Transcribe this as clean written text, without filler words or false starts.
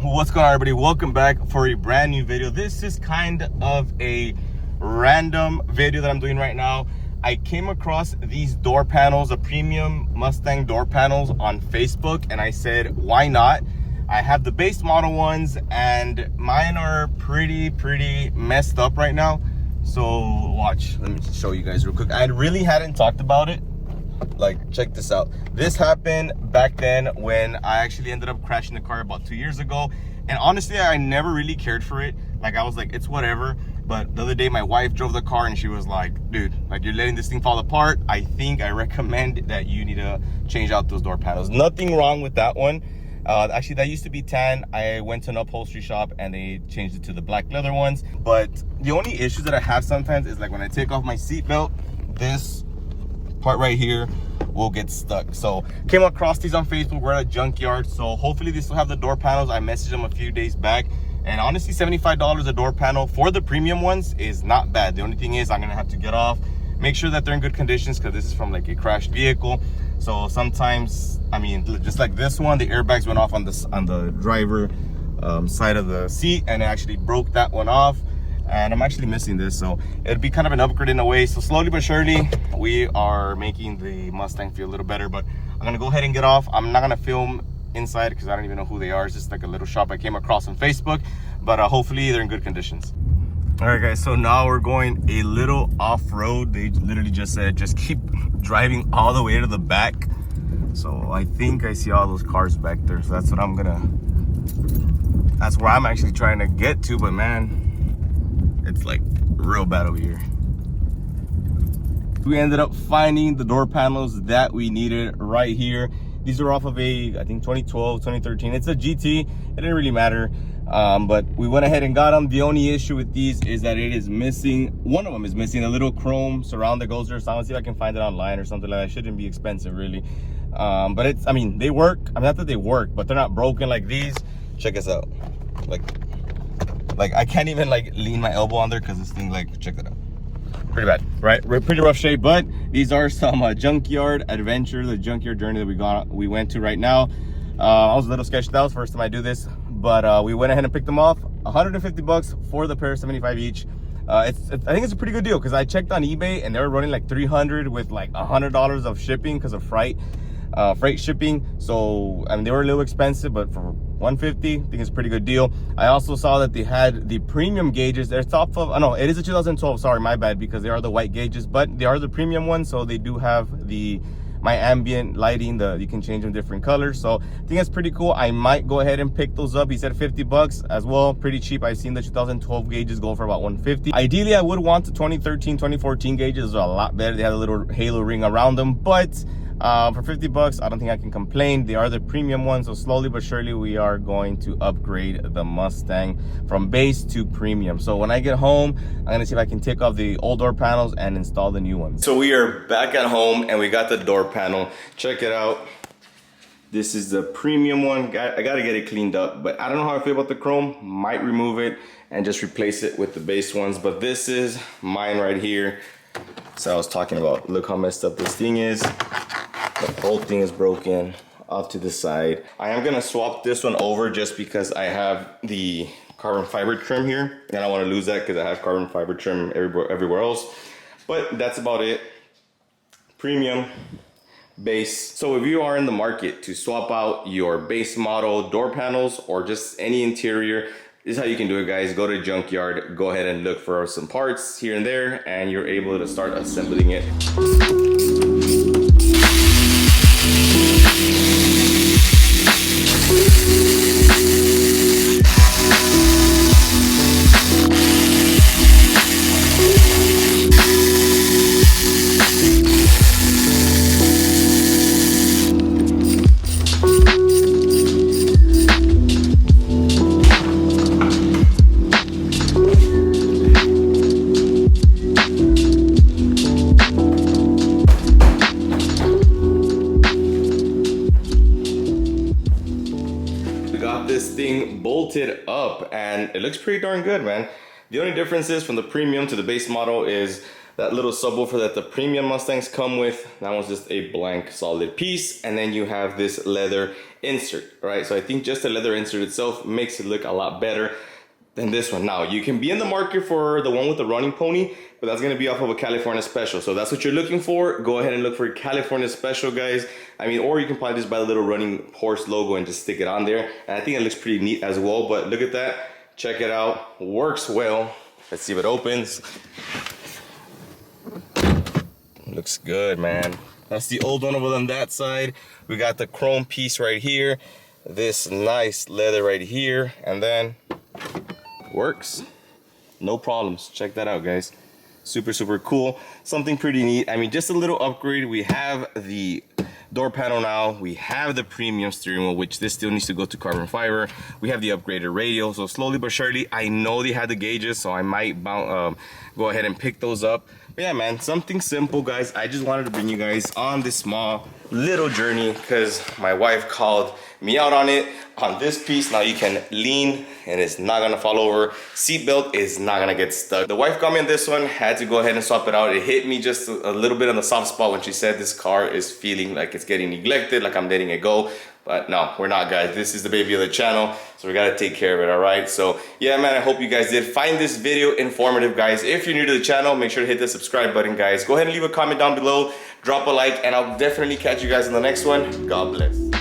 What's going on, everybody? Welcome back for a brand new video. This is kind of a random video that I'm doing right now. I came across these door panels, the premium Mustang door panels, on Facebook, and I said, why not? I have the base model ones, and mine are pretty messed up right now. So watch, let me show you guys real quick. I really hadn't talked about it. Like, check this out. This happened back then when I actually ended up crashing the car about 2 years ago. And honestly, I never really cared for it. Like, I was like, it's whatever. But the other day, my wife drove the car and she was like, dude, like, you're letting this thing fall apart. I think I recommend that you need to change out those door panels. Nothing wrong with that one. Actually, that used to be tan. I went to an upholstery shop and they changed it to the black leather ones. But the only issues that I have sometimes is like when I take off my seatbelt, this part right here will get stuck. So came across these on Facebook. We're at a junkyard, so hopefully they still have the door panels. I messaged them a few days back, and honestly, $75 a door panel for the premium ones is not bad. The only thing is I'm gonna have to get off, make sure that they're in good conditions, because this is from like a crashed vehicle. So sometimes, I mean, just like this one, the airbags went off on the driver side of the seat, and it actually broke that one off. And I'm actually missing this, so it'd be kind of an upgrade in a way. So slowly but surely, we are making the Mustang feel a little better. But I'm gonna go ahead and get off. I'm not gonna film inside because I don't even know who they are. It's just like a little shop I came across on Facebook, but hopefully they're in good conditions. All right, guys, so now we're going a little off-road. They literally just said, just keep driving all the way to the back. So I think I see all those cars back there. So that's where I'm actually trying to get to, but man, it's like real bad over here. We ended up finding the door panels that we needed right here. These are off of a, I think, 2012, 2013. It's a GT. It didn't really matter, but we went ahead and got them. The only issue with these is that it is missing, one of them is missing a little chrome surround that goes there. So I'll see if I can find it online or something like that. It shouldn't be expensive, really. But it's, I mean, they work. I mean, not that they work, but they're not broken like these. Check this out. Like I can't even like lean my elbow on there because this thing, like, check that out. Pretty bad, right? Pretty rough shape, but these are some junkyard adventure, the junkyard journey that we went to right now. I was a little sketched out, first time I do this, but we went ahead and picked them off. 150 bucks for the pair, 75 each. I think it's a pretty good deal because I checked on eBay and they were running like 300 with like $100 of shipping because of freight shipping. So I mean, they were a little expensive, but for 150, I think it's a pretty good deal. I also saw that they had the premium gauges. They're top of, oh no, it is a 2012, sorry, my bad, because they are the white gauges, but they are the premium ones. So they do have my ambient lighting, you can change them different colors. So I think that's pretty cool. I might go ahead and pick those up. He said 50 bucks as well, pretty cheap. I've seen the 2012 gauges go for about 150. Ideally, I would want the 2013, 2014 gauges. They're a lot better. They have a little halo ring around them, but for 50 bucks, I don't think I can complain. They are the premium ones, so slowly but surely we are going to upgrade the Mustang from base to premium. So when I get home, I'm gonna see if I can take off the old door panels and install the new ones. So we are back at home and we got the door panel. Check it out. This is the premium one. I gotta get it cleaned up, but I don't know how I feel about the chrome. Might remove it and just replace it with the base ones, but this is mine right here. So I was talking about, look how messed up this thing is. The whole thing is broken off to the side. I am gonna swap this one over just because I have the carbon fiber trim here, and I don't want to lose that because I have carbon fiber trim everywhere else. But that's about it. Premium, base. So if you are in the market to swap out your base model door panels or just any interior, this is how you can do it, guys. Go to junkyard, go ahead and look for some parts here and there, and you're able to start assembling it. Bolted up and it looks pretty darn good, man. The only difference is from the premium to the base model is that little subwoofer that the premium Mustangs come with. That one's just a blank solid piece. And then you have this leather insert, right? So I think just the leather insert itself makes it look a lot better than this one. Now, you can be in the market for the one with the running pony, but that's gonna be off of a California Special. So that's what you're looking for. Go ahead and look for a California Special, guys. I mean, or you can probably just buy the little running horse logo and just stick it on there. And I think it looks pretty neat as well, but look at that. Check it out, works well. Let's see if it opens. Looks good, man. That's the old one over on that side. We got the chrome piece right here. This nice leather right here, and then works. No problems. Check that out, guys. Super, super cool. Something pretty neat. I mean, just a little upgrade. We have the door panel now. We have the premium steering wheel, which this still needs to go to carbon fiber. We have the upgraded radio. So slowly but surely, I know they had the gauges, so I might go ahead and pick those up. But yeah, man, something simple, guys. I just wanted to bring you guys on this small little journey because my wife called me out on it. On this piece, now you can lean and it's not gonna fall over. Seatbelt is not gonna get stuck. The wife got me on this one, had to go ahead and swap it out. It hit me just a little bit on the soft spot when she said this car is feeling like it's getting neglected, like I'm letting it go. But no, we're not, guys. This is the baby of the channel, so we gotta take care of it, all right? So yeah, man, I hope you guys did find this video informative, guys. If you're new to the channel, make sure to hit the subscribe button, guys. Go ahead and leave a comment down below, drop a like, and I'll definitely catch you guys in the next one. God bless.